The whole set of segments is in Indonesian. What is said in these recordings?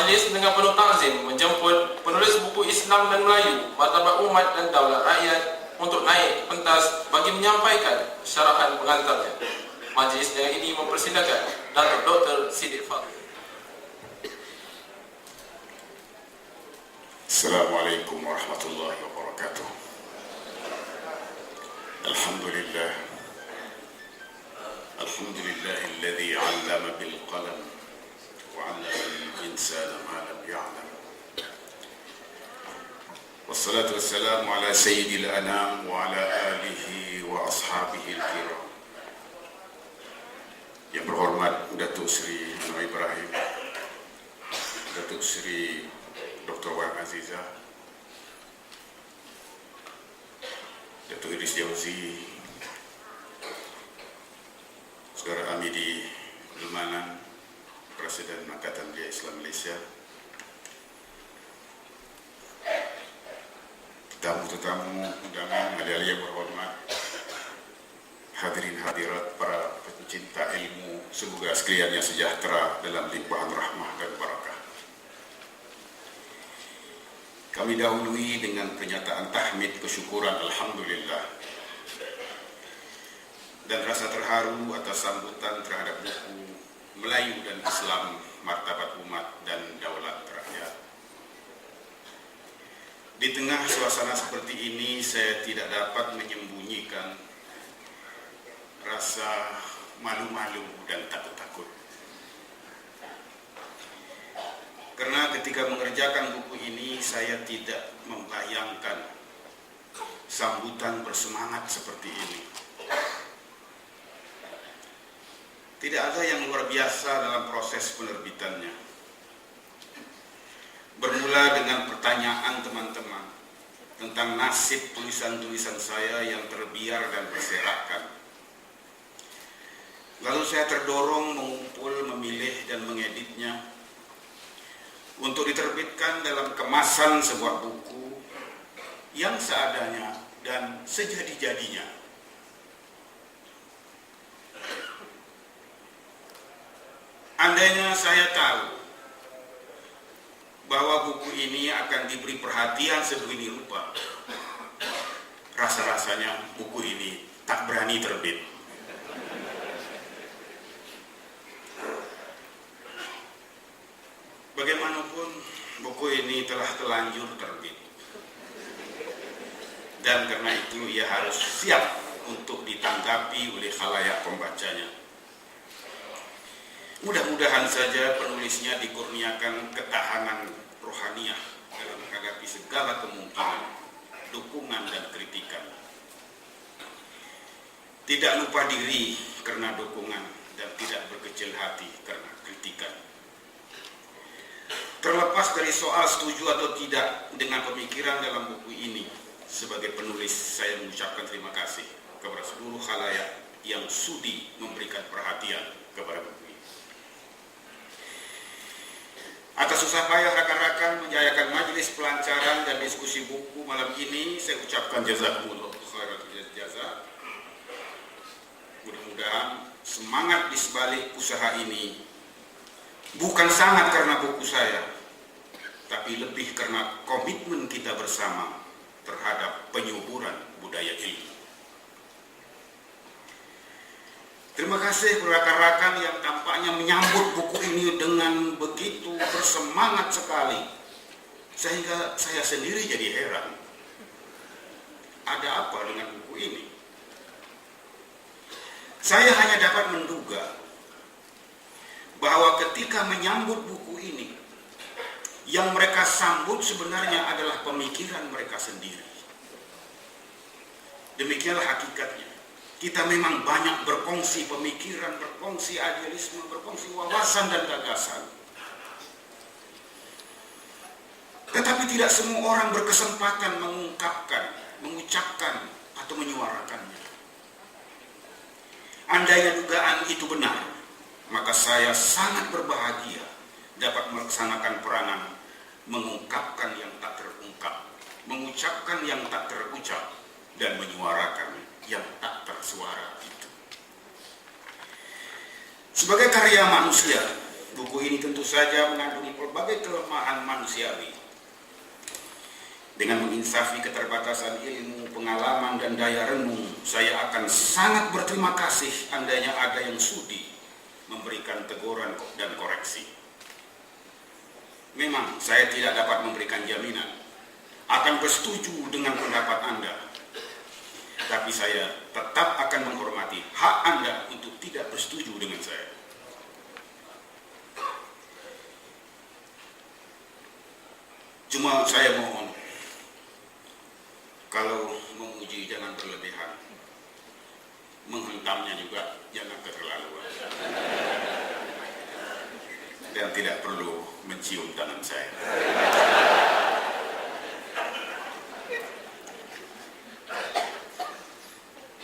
Majelis dengan penuh takzim menjemput penulis buku Islam dan Melayu, Martabat Umat dan Daulat Rakyat untuk naik ke pentas bagi menyampaikan syarahan pengantarnya. Majlis dengan ini mempersilakan Datuk Dr. Siddiq Fadil. Assalamualaikum warahmatullahi wabarakatuh. Alhamdulillah. Alhamdulillahilladzi 'allama bil qalam wa 'allama al-insana ma lam ya'lam. Wassalatu wassalamu ala sayyidil anam wa ala alihi wa ashabihi al-kiram. Yang berhormat Datuk Seri Anwar Ibrahim, Datuk Seri Dr. Wan Aziza, Datuk Idris Jauzi, Saudara Amidi Zulmanan, Presiden Angkatan Belia Islam Malaysia, tetamu-tetamu undangan hadirin yang berhormat, hadirin hadirat para pencinta ilmu, semoga sekaliannya sejahtera dalam limpahan rahmah dan barakah. Kami dahului dengan pernyataan tahmid kesyukuran Alhamdulillah dan rasa terharu atas sambutan terhadap buku Melayu dan Islam, Martabat Umat dan Daulat Rakyat. Di tengah suasana seperti ini, saya tidak dapat menyembunyikan rasa malu-malu dan takut-takut. Karena ketika mengerjakan buku ini, saya tidak membayangkan sambutan bersemangat seperti ini. Tidak ada yang luar biasa dalam proses penerbitannya. Bermula dengan pertanyaan teman-teman tentang nasib tulisan-tulisan saya yang terbiar dan berserakan. Lalu saya terdorong mengumpul, memilih, dan mengeditnya untuk diterbitkan dalam kemasan sebuah buku yang seadanya dan sejadi-jadinya. Andainya saya tahu bahwa buku ini akan diberi perhatian sebegini rupa, rasa-rasanya buku ini tak berani terbit. Bagaimanapun, buku ini telah telanjur terbit, dan karena itu ia harus siap untuk ditanggapi oleh khalayak pembacanya. Mudah-mudahan saja penulisnya dikurniakan ketahanan rohaniah dalam menghadapi segala kemungkinan, dukungan dan kritikan. Tidak lupa diri karena dukungan dan tidak berkecil hati karena kritikan. Terlepas dari soal setuju atau tidak dengan pemikiran dalam buku ini, sebagai penulis saya mengucapkan terima kasih kepada seluruh khalayak yang sudi memberikan perhatian kepada buku ini. Atas susah payah rakan-rakan menjayakan majelis pelancaran dan diskusi buku malam ini, saya ucapkan jazakumullah khairan jazaa. Mudah-mudahan semangat di sebalik usaha ini bukan sangat karena buku saya, tapi lebih karena komitmen kita bersama terhadap penyuburan budaya ilmu. Terima kasih kepada rekan-rekan yang tampaknya menyambut buku ini dengan begitu bersemangat sekali, sehingga saya sendiri jadi heran. Ada apa dengan buku ini? Saya hanya dapat menduga bahwa ketika menyambut buku ini, yang mereka sambut sebenarnya adalah pemikiran mereka sendiri. Demikianlah hakikatnya. Kita memang banyak berkongsi pemikiran, berkongsi idealisme, berkongsi wawasan dan gagasan. Tetapi tidak semua orang berkesempatan mengungkapkan, mengucapkan, atau menyuarakannya. Andainya dugaan itu benar, maka saya sangat berbahagia dapat melaksanakan peranan mengungkapkan yang tak terungkap, mengucapkan yang tak terucap, dan menyuarakan yang tak tersuara itu. Sebagai karya manusia Buku ini tentu saja mengandungi berbagai kelemahan manusiawi. Dengan menginsafi keterbatasan ilmu, pengalaman, dan daya renung, saya akan sangat berterima kasih andainya ada yang sudi memberikan teguran dan koreksi. Memang saya tidak dapat memberikan jaminan akan bersetuju dengan pendapat Anda, tapi saya tetap akan menghormati hak Anda untuk tidak bersetuju dengan saya. Cuma saya mohon, kalau memuji jangan berlebihan, menghentamnya juga jangan keterlaluan, dan tidak perlu mencium tangan saya.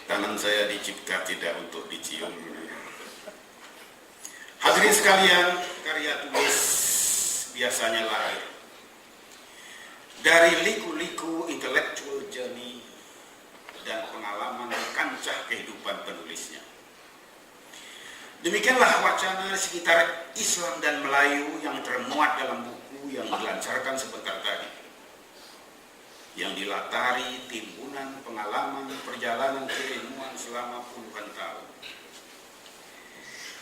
Tangan saya dicipta tidak untuk dicium. Hadirin sekalian, karya tulis biasanya lahir dari liku-liku intellectual journey dan pengalaman di kancah kehidupan penulisnya. Demikianlah wacana sekitar Islam dan Melayu yang termuat dalam buku yang dilancarkan sebentar tadi, yang dilatari timbunan pengalaman perjalanan keilmuan selama puluhan tahun.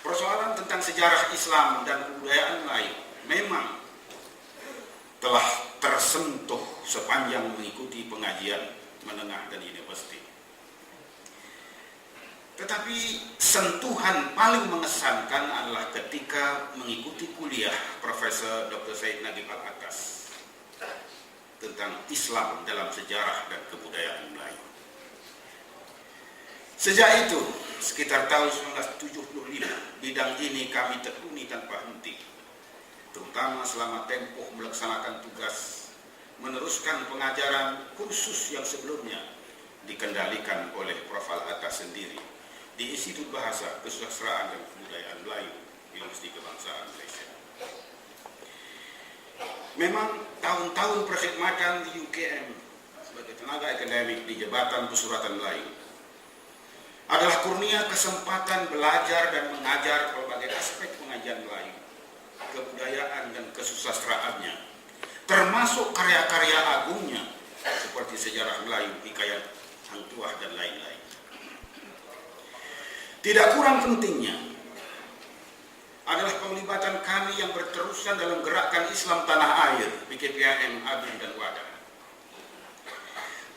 Persoalan tentang sejarah Islam dan kebudayaan Melayu memang telah tersentuh sepanjang mengikuti pengajian menengah dan universiti. Tetapi sentuhan paling mengesankan adalah ketika mengikuti kuliah Profesor Dr. Said Nagib Al-Atas tentang Islam dalam sejarah dan kebudayaan Melayu. Sejak itu, sekitar tahun 1975, bidang ini kami tekuni tanpa henti, terutama selama tempoh melaksanakan tugas meneruskan pengajaran kursus yang sebelumnya dikendalikan oleh Prof. Al-Atas sendiri di Institut Bahasa, Kesusastraan dan Kebudayaan Melayu, Universiti Kebangsaan Malaysia. Memang tahun-tahun perkhidmatan di UKM sebagai tenaga akademik di Jabatan Pesuratan Melayu adalah kurnia kesempatan belajar dan mengajar berbagai aspek pengajian Melayu, kebudayaan dan kesusastraannya, termasuk karya-karya agungnya seperti Sejarah Melayu, Hikayat Hang Tuah dan lain-lain. Tidak kurang pentingnya adalah penglibatan kami yang berterusan dalam gerakan Islam Tanah Air, PKPIM, ABIN, dan WADA.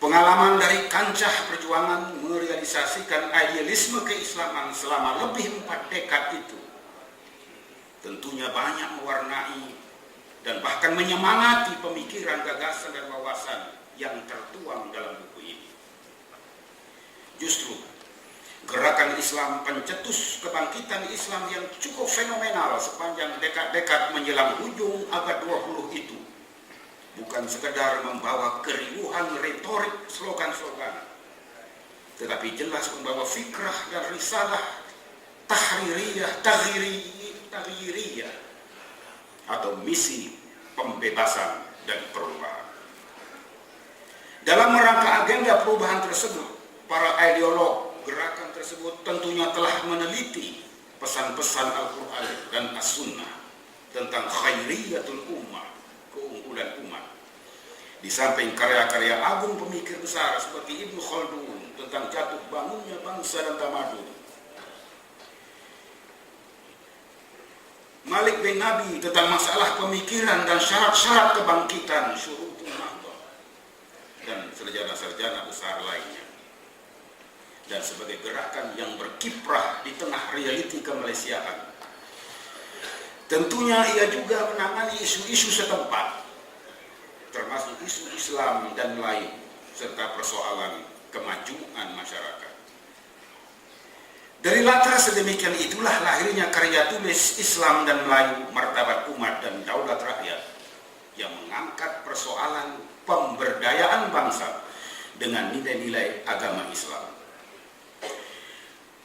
Pengalaman dari kancah perjuangan merealisasikan idealisme keislaman selama lebih 4 dekad itu tentunya banyak mewarnai dan bahkan menyemangati pemikiran, gagasan, dan wawasan yang tertuang dalam buku ini. Justru gerakan Islam pencetus kebangkitan Islam yang cukup fenomenal sepanjang dekad-dekad menjelang ujung abad 20 itu bukan sekedar membawa keriuhan retorik slogan-slogan, tetapi jelas membawa fikrah dan risalah taghiriyah atau misi pembebasan dan perubahan. Dalam rangka agenda perubahan tersebut, para ideolog gerakan tersebut tentunya telah meneliti pesan-pesan Al-Quran dan As-Sunnah tentang khairiyatul ummah, keunggulan umat. Di samping karya-karya agung pemikir besar seperti Ibnu Khaldun tentang jatuh bangunnya bangsa dan tamadun, Malik bin Nabi tentang masalah pemikiran dan syarat-syarat kebangkitan Syurutul Nahdah, dan sarjana-sarjana besar lainnya. Dan sebagai gerakan yang berkiprah di tengah realiti kemalaysiaan, tentunya ia juga menangani isu-isu setempat, termasuk isu Islam dan Melayu, serta persoalan kemajuan masyarakat. Dari latar sedemikian itulah lahirnya karya tulis Islam dan Melayu, Martabat Umat dan Daulat Rakyat, yang mengangkat persoalan pemberdayaan bangsa dengan nilai-nilai agama Islam.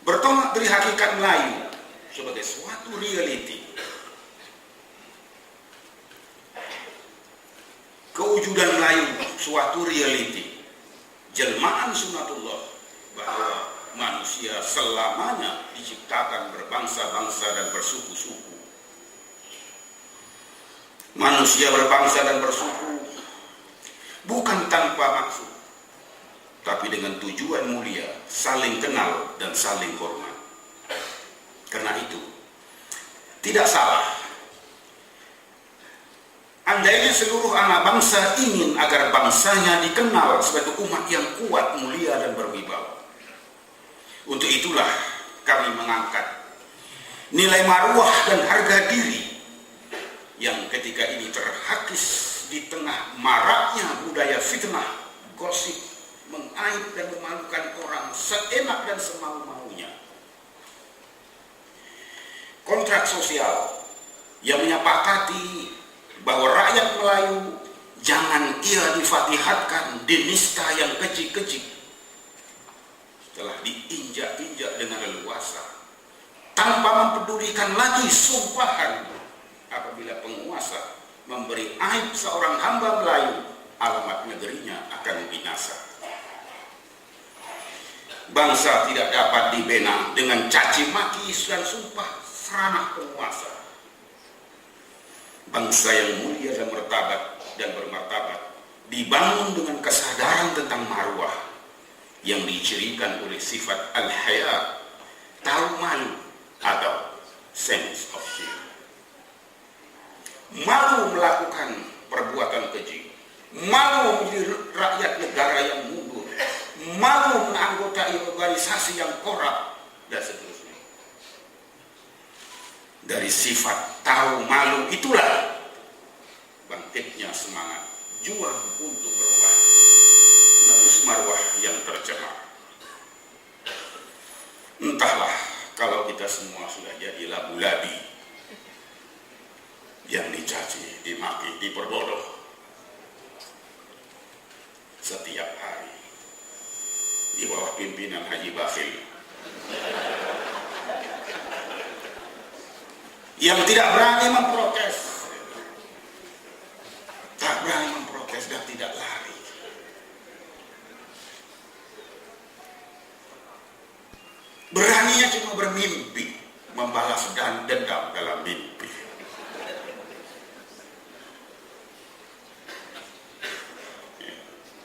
Bertolak dari hakikat Melayu sebagai suatu realiti, kewujudan Melayu suatu realiti, jelmaan sunatullah bahwa manusia selamanya diciptakan berbangsa-bangsa dan bersuku-suku, Manusia berbangsa dan bersuku bukan tanpa maksud, tapi dengan tujuan mulia, saling kenal dan saling hormat. Karena itu, tidak salah andainya seluruh anak bangsa ingin agar bangsanya dikenal sebagai umat yang kuat, mulia, dan berwibawa. Untuk itulah kami mengangkat nilai maruah dan harga diri yang ketika ini terhakis di tengah maraknya budaya fitnah, gosip, mengaib dan memalukan orang seenak dan semau-maunya. Kontrak sosial yang menyepakati bahwa rakyat Melayu jangan ia difatihatkan di nista yang kecil-kecil telah diinjak-injak dengan leluasa tanpa mempedulikan lagi sumpahan. Apabila penguasa memberi aib seorang hamba Melayu, alamat negerinya akan binasa. Bangsa tidak dapat dibina dengan caci maki dan sumpah seranah penguasa. Bangsa yang mulia dan bermartabat dibangun dengan kesadaran tentang marwah yang dicirikan oleh sifat al-haya, tahu malu atau sense of shame. Malu melakukan perbuatan keji, malu menjadi rakyat negara yang mundur, malu menganggotai organisasi yang korup, dan seterusnya. Dari sifat tahu malu itulah bangkitnya semangat juang untuk berubah, menebus marwah yang tercemar. Entahlah kalau kita semua sudah jadi labu-labi yang dicaci, dimaki, diperbodoh setiap hari di bawah pimpinan Haji Bakhil yang tidak berani memprotes, dan tidak lari. Beraninya cuma bermimpi, membalas dendam dalam mimpi.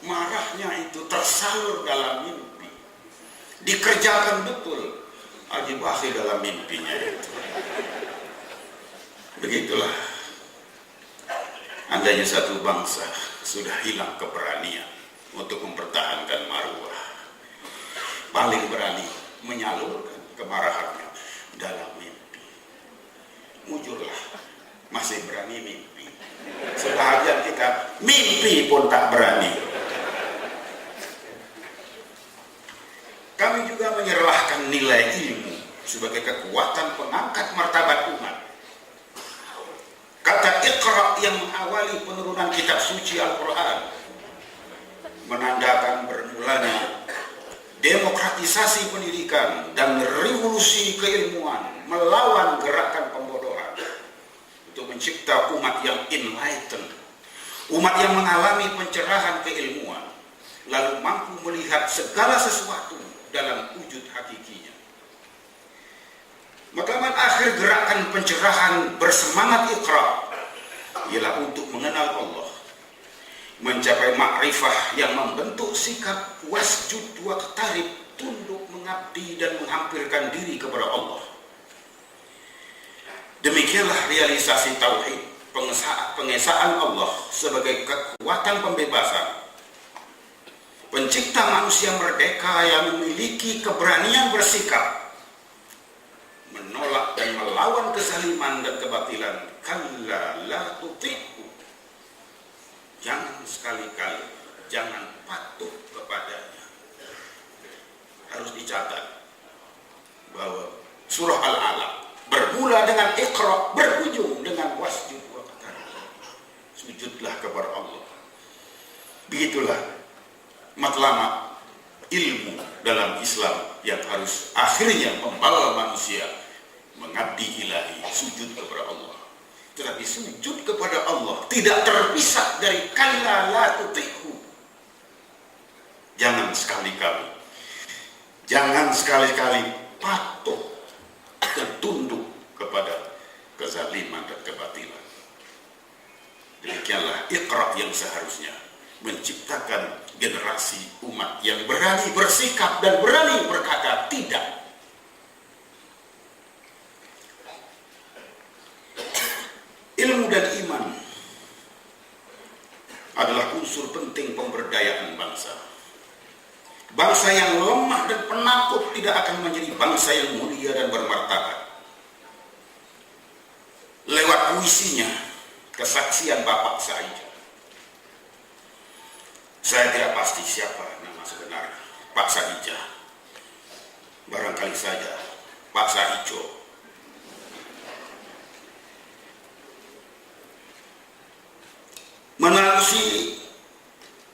Marahnya itu tersalur dalam mimpi, dikerjakan betul Haji Bakhil dalam mimpinya itu. Begitulah andainya satu bangsa sudah hilang keberanian untuk mempertahankan marwah, paling berani menyalurkan kemarahannya dalam mimpi. Mujurlah, masih berani mimpi. Sebahagian kita mimpi pun tak berani. Kami juga menyerahkan nilai ilmu sebagai kekuatan pengangkat martabat umat. Kata Iqra yang mengawali penurunan kitab suci Al-Quran menandakan bermulanya demokratisasi pendidikan dan revolusi keilmuan melawan gerakan pembodohan untuk mencipta umat yang enlightened, umat yang mengalami pencerahan keilmuan, lalu mampu melihat segala sesuatu dalam wujud hakikinya. Makaman akhir gerakan pencerahan bersemangat Iqra ialah untuk mengenal Allah, mencapai makrifah yang membentuk sikap wasjud wa qtarib, tunduk mengabdi dan menghampirkan diri kepada Allah. Demikianlah realisasi tauhid, pengesaan Allah sebagai kekuatan pembebasan, pencipta manusia merdeka yang memiliki keberanian bersikap menolak dan melawan kezaliman dan kebatilan. Kalla la tuti'hu, jangan sekali-kali, jangan patuh kepadanya. Harus dicatat bahwa surah Al-Alaq bermula dengan Iqra, berujung dengan wasjud wa qtarib, sujudlah kepada Allah. Begitulah matlamat ilmu dalam Islam yang harus akhirnya membawa manusia mengabdi ilahi, sujud kepada Allah. Tetapi sujud kepada Allah tidak terpisah dari kalla la tuti'hu. Jangan sekali-kali patuh dan tunduk kepada kezaliman dan kebatilan. demikianlah Iqra yang seharusnya menciptakan generasi umat yang berani bersikap dan berani berkata tidak. Ilmu dan iman adalah unsur penting pemberdayaan bangsa. Bangsa yang lemah dan penakut tidak akan menjadi bangsa yang mulia dan bermartabat. Lewat puisinya, kesaksian Bapak Saidja. Saya tidak pasti siapa nama sebenarnya Pak Saidja. Barangkali saja Pak Saijo. Melalui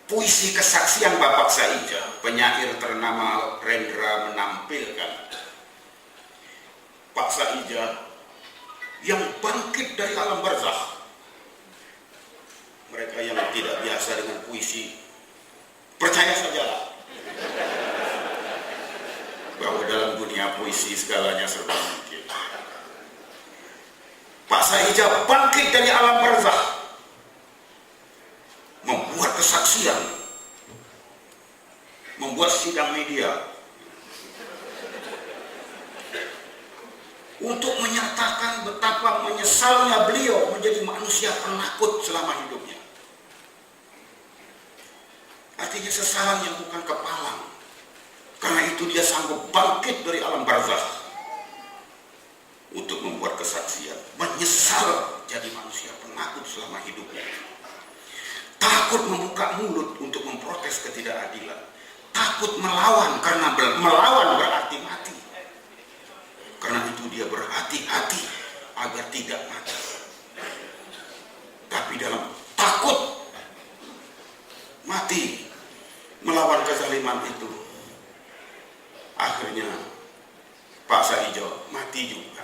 puisi kesaksian Bapak Saidja, penyair ternama Rendra menampilkan Pak Saidja yang bangkit dari alam barzakh. Mereka yang tidak biasa dengan puisi, percaya sajalah bahwa dalam dunia puisi segalanya serba mungkin. Pak Saidja bangkit dari alam barzakh, membuat kesaksian, membuat sidang media untuk menyatakan betapa menyesalnya beliau menjadi manusia penakut selama hidupnya. Artinya sesalan yang bukan kepalang. Karena itu dia sanggup bangkit dari alam barzakh untuk membuat kesaksian, menyesal jadi manusia penakut selama hidupnya. Takut membuka mulut untuk memprotes ketidakadilan. Takut melawan karena melawan berarti mati. Karena itu dia berhati-hati agar tidak mati. Tapi dalam takut mati melawan kezaliman itu, akhirnya Pak Saidja mati juga.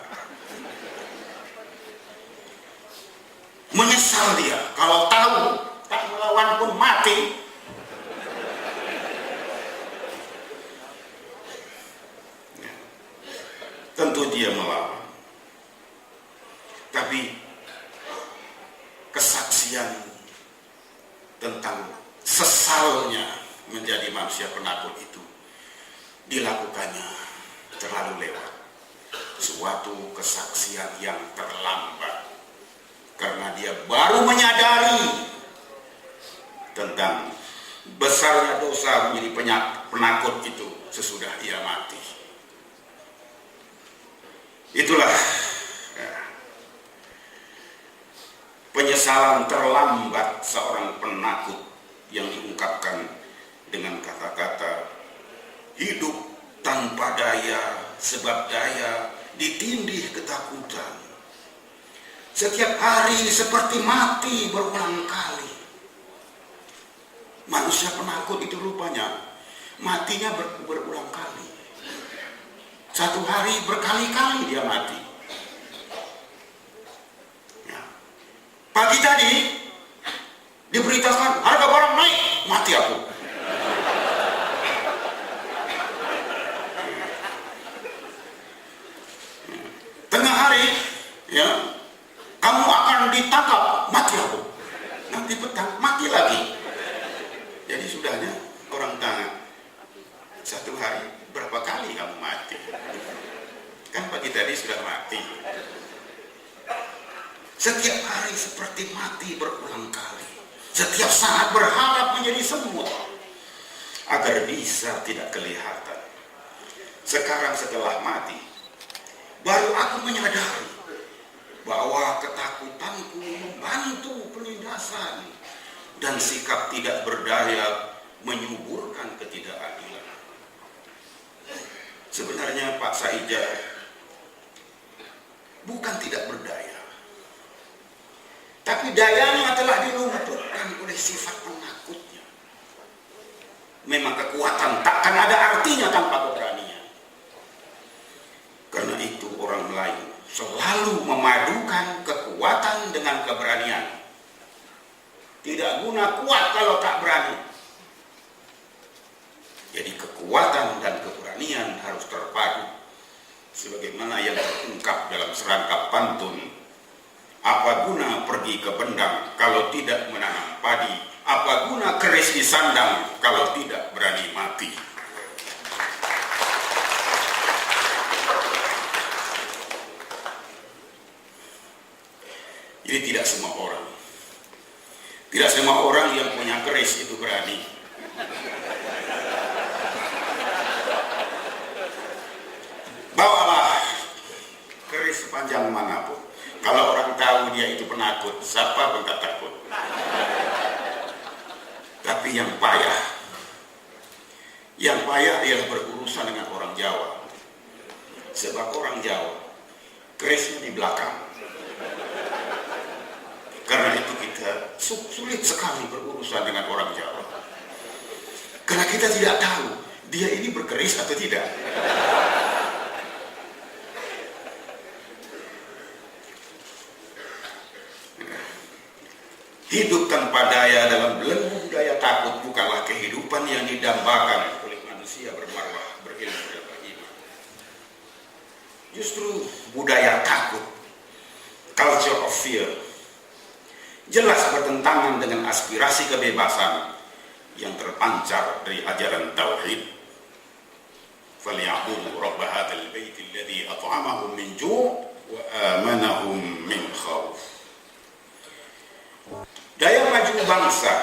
Menyesal dia kalau tahu tak melawan pun mati. Tentu dia melawan. Tapi kesaksian tentang sesalnya menjadi manusia penakut itu dilakukannya terlalu lewat. Suatu kesaksian yang terlambat. Karena dia baru menyadari tentang besarnya dosa menjadi penakut itu sesudah ia mati. Itulah penyesalan terlambat seorang penakut yang diungkapkan dengan kata-kata hidup tanpa daya sebab daya ditindih ketakutan. Setiap hari seperti mati berulang kali. Manusia penakut itu rupanya matinya berulang kali. Satu hari berkali-kali dia mati. Ya. Pagi tadi diberitakan harga barang naik, mati aku. Tengah hari, ya, kamu akan ditangkap, mati aku. Nanti petang, mati lagi. Jadi sudahnya orang tanya, satu hari berapa kali kamu mati? Kan pagi tadi sudah mati. Setiap hari seperti mati berulang kali. Setiap saat berharap menjadi semut agar bisa tidak kelihatan. Sekarang setelah mati, baru aku menyadari bahwa ketakutanku membantu penindasan dan sikap tidak berdaya menyuburkan ketidakadilan. Sebenarnya Pak Saidja bukan tidak berdaya, tapi dayanya telah dilumpuhkan oleh sifat penakutnya. Memang kekuatan takkan ada artinya tanpa keberanian. Karena itu orang Melayu selalu memadukan kekuatan dengan keberanian. Tidak guna kuat kalau tak berani. Jadi kekuatan dan keberanian harus terpadu. Sebagaimana yang terungkap dalam serangkap pantun, Apa guna pergi ke Bendang kalau tidak menanam padi? Apa guna keris di sandang kalau tidak berani mati? Jadi tidak semua orang yang punya keris itu berani. Bawalah keris sepanjang manapun. Kalau orang tahu dia itu penakut, siapa pun tak takut. Tapi yang payah ialah berurusan dengan orang Jawa. Sebab orang Jawa kerisnya di belakang. Karena itu kita sulit sekali berurusan dengan orang Jawa. Karena kita tidak tahu dia ini berkeris atau tidak. Hidup tanpa daya dalam belenggu budaya takut bukanlah kehidupan yang didambakan oleh manusia bermarwah, berilmu dan beriman. Justru budaya takut, culture of fear, jelas bertentangan dengan aspirasi kebebasan yang terpancar dari ajaran tauhid. فَلْيَعْبُدُوا رَبَّ هَذَا الْبَيْتِ الَّذِي أَطْعَمَهُم مِّن جُوعٍ وَآمَنَهُم مِّنْ خَوْفٍ. Daya maju bangsa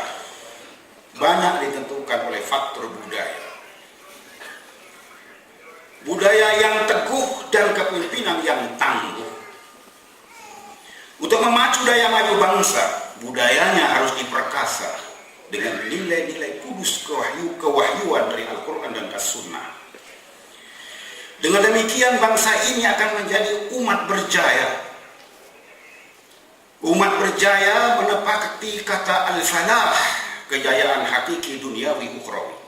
banyak ditentukan oleh faktor budaya. Budaya yang teguh dan kepemimpinan yang tangguh. Untuk memacu daya maju bangsa, budayanya harus diperkasa dengan nilai-nilai kudus kewahyuan dari Al-Quran dan As-Sunnah. Dengan demikian bangsa ini akan menjadi umat berjaya. Umat berjaya menepati kata al-falah, kejayaan hakiki duniawi ukhrawi.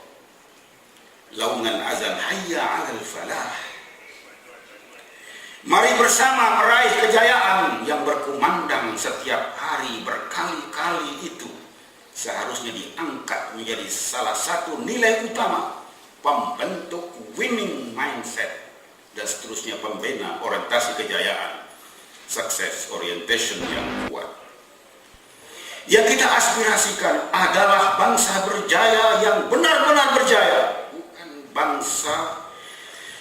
Laungan azan hayya 'alal falah. Mari bersama meraih kejayaan yang berkumandang setiap hari berkali-kali itu seharusnya diangkat menjadi salah satu nilai utama pembentuk winning mindset dan seterusnya pembina orientasi kejayaan. Success orientation yang kuat. Yang kita aspirasikan adalah bangsa berjaya yang benar-benar berjaya,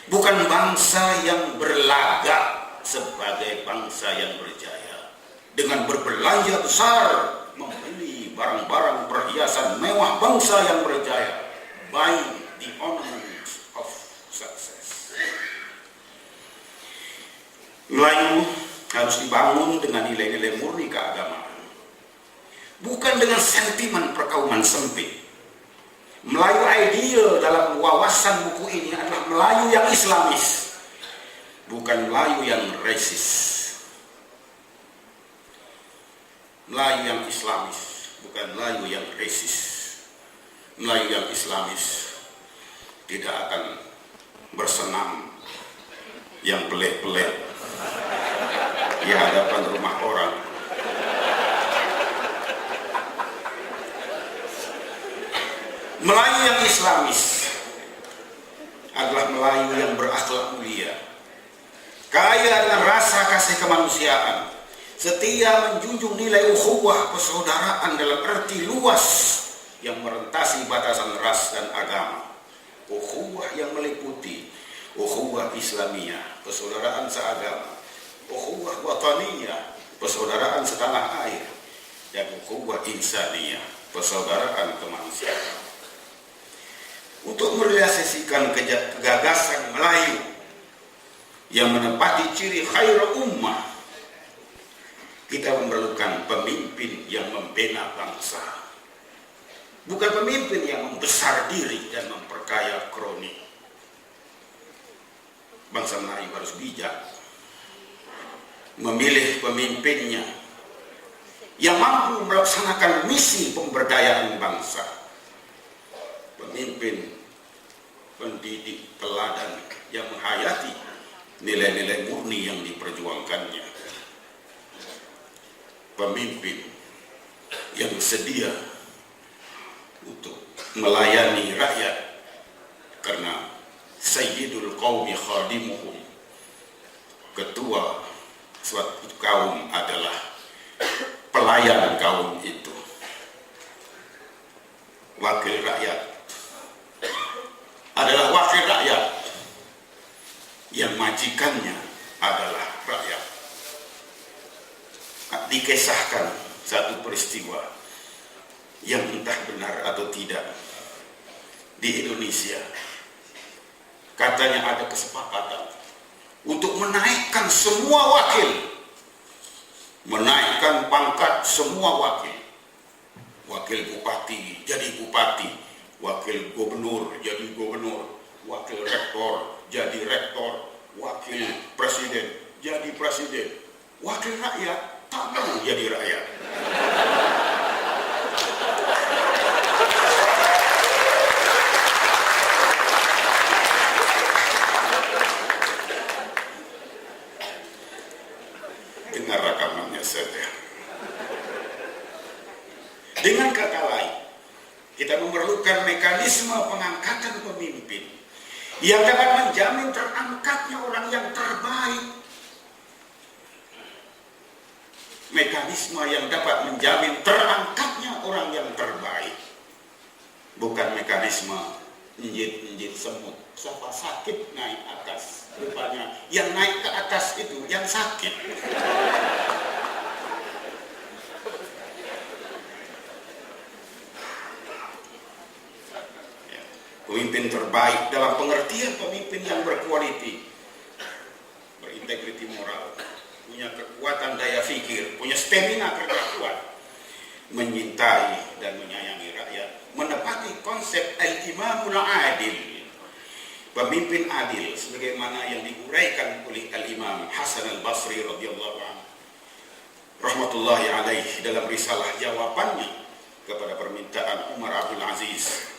bukan bangsa yang berlagak sebagai bangsa yang berjaya dengan berbelanja besar membeli barang-barang perhiasan mewah bangsa yang berjaya, buying the ornaments of success. Melayu harus dibangun dengan nilai-nilai murni keagamaan, bukan dengan sentimen perkauman sempit. Melayu ideal dalam wawasan buku ini adalah Melayu yang Islamis, bukan Melayu yang resis. Melayu yang Islamis, bukan Melayu yang resis. Melayu yang Islamis tidak akan bersenam yang pelik-pelik di hadapan rumah orang. Melayu yang Islamis adalah Melayu yang berakhlak mulia, kaya dengan rasa kasih kemanusiaan, setia menjunjung nilai ukhuwah persaudaraan dalam arti luas yang merentasi batasan ras dan agama. Ukhuwah yang meliputi ukhuwah Islamiyah, persaudaraan seagama, ukhuwah wataniyah, persaudaraan setanah air, dan ukhuwah insaniyah, persaudaraan kemanusiaan. Untuk merealisasikan gagasan Melayu yang menempati ciri khairul ummah, kita memerlukan pemimpin yang membina bangsa, bukan pemimpin yang membesar diri dan memperkaya kroni. Bangsa Melayu harus bijak memilih pemimpinnya yang mampu melaksanakan misi pemberdayaan bangsa. Pemimpin pendidik teladan yang menghayati nilai-nilai murni yang diperjuangkannya. Pemimpin yang sedia untuk melayani rakyat, karena Sayyidul Qawmi Khadimuhum, ketua suatu kaum adalah pelayan kaum itu, wakil rakyat adalah wakil rakyat yang majikannya adalah rakyat. Dikisahkan satu peristiwa yang entah benar atau tidak di Indonesia. Katanya ada kesepakatan untuk menaikkan semua wakil, menaikkan pangkat semua wakil. Wakil bupati jadi bupati, wakil gubernur jadi gubernur, wakil rektor jadi rektor, wakil presiden jadi presiden, wakil rakyat tak mau jadi rakyat. Dengar rekamannya saja. Dengan kata lain, kita memerlukan mekanisme pengangkatan pemimpin yang dapat menjamin terangkatnya orang yang terbaik. Mekanisme yang dapat menjamin terangkatnya orang yang terbaik. Bukan mekanisme injit-injit semut. Siapa sakit naik atas. Rupanya yang naik ke atas itu yang sakit. Pemimpin terbaik dalam pengertian pemimpin yang berkualiti, berintegriti moral, punya kekuatan daya pikir, punya stamina kerja kuat, menyintai dan menyayangi rakyat, menepati konsep al-imamul adil, pemimpin adil, sebagaimana yang diuraikan oleh al-Imam Hasan al-Basri radhiyallahu anhu rahmatullahi alaih dalam risalah jawabannya kepada permintaan Umar Abdul Aziz,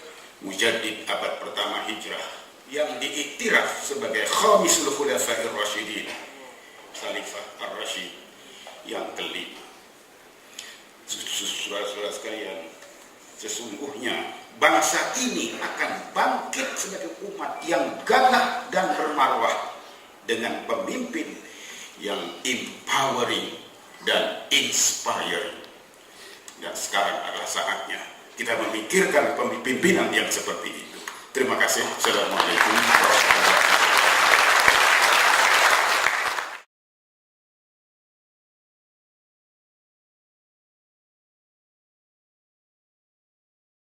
mujaddid abad pertama hijrah, yang diiktiraf sebagai khamisul khulafa'ir rasyidin, Khalifah ar-Rasyid yang kelima. Saudara-saudara sekalian, sesungguhnya bangsa ini akan bangkit sebagai umat yang gagah dan bermarwah dengan pemimpin yang empowering dan inspiring. Dan sekarang adalah saatnya kita memikirkan pemimpinan yang seperti itu. Terima kasih. Assalamualaikum warahmatullahi wabarakatuh.